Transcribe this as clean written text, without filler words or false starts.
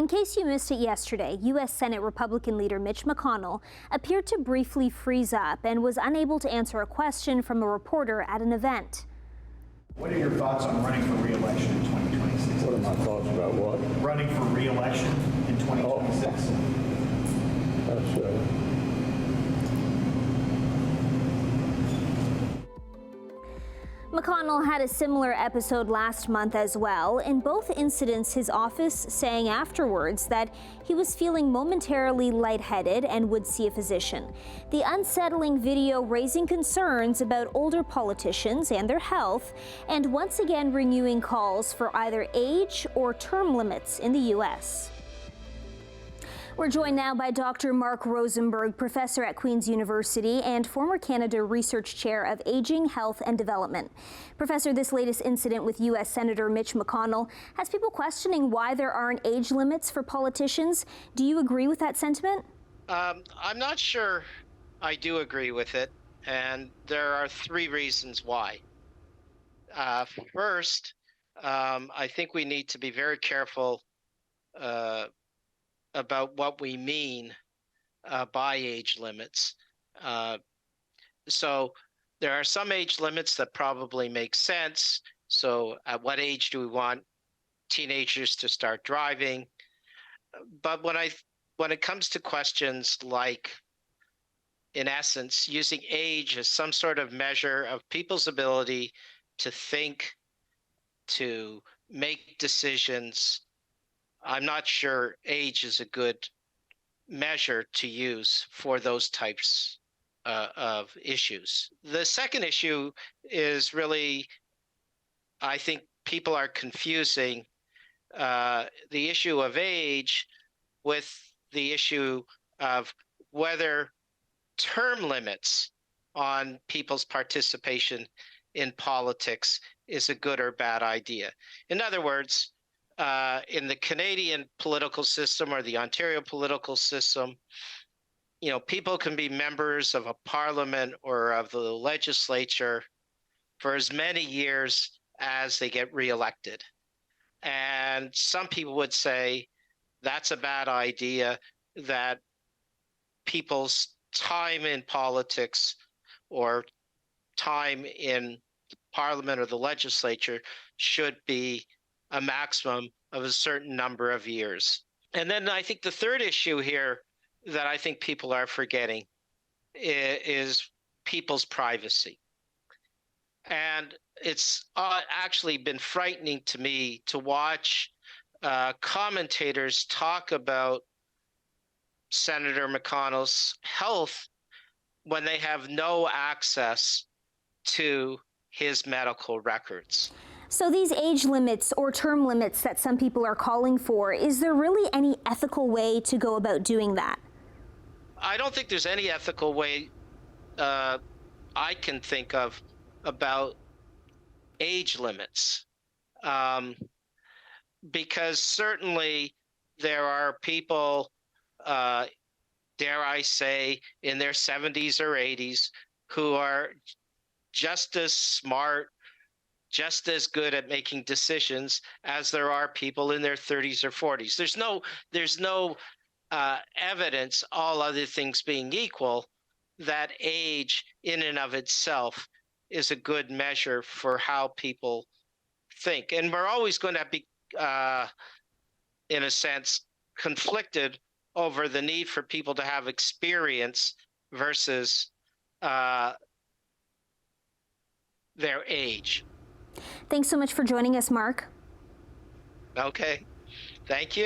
in case you missed it yesterday, U.S. Senate Republican leader Mitch McConnell appeared to briefly freeze up and was unable to answer a question from a reporter at an event. What are your thoughts on running for re-election in 2026? What are my thoughts about what? Running for re-election in 2026. McConnell had a similar episode last month as well. In both incidents, his office saying afterwards that he was feeling momentarily lightheaded and would see a physician. The unsettling video raising concerns about older politicians and their health, and once again renewing calls for either age or term limits in the U.S. We're joined now by Dr. Mark Rosenberg, professor at Queen's University and former Canada Research Chair of Aging, Health and Development. Professor, this latest incident with U.S. Senator Mitch McConnell has people questioning why there aren't age limits for politicians. Do you agree with that sentiment? I'm not sure I do agree with it, and there are three reasons why. First, I think we need to be very careful about what we mean by age limits. So there are some age limits that probably make sense. So at what age do we want teenagers to start driving? But when it comes to questions like, in essence, using age as some sort of measure of people's ability to think, to make decisions, I'm not sure age is a good measure to use for those types of issues. The second issue is really, I think people are confusing the issue of age with the issue of whether term limits on people's participation in politics is a good or bad idea. In other words, in the Canadian political system or the Ontario political system, people can be members of a parliament or of the legislature for as many years as they get reelected. And some people would say that's a bad idea, that people's time in politics or time in parliament or the legislature should be a maximum of a certain number of years. And then I think the third issue here that I think people are forgetting is people's privacy. And it's actually been frightening to me to watch commentators talk about Senator McConnell's health when they have no access to his medical records. So these age limits or term limits that some people are calling for, is there really any ethical way to go about doing that? I don't think there's any ethical way I can think of about age limits. Because certainly there are people, dare I say, in their 70s or 80s who are just as smart, just as good at making decisions as there are people in their 30s or 40s. There's no evidence, all other things being equal, that age in and of itself is a good measure for how people think. And we're always going to be, in a sense, conflicted over the need for people to have experience versus their age. Thanks so much for joining us, Mark. Okay. Thank you.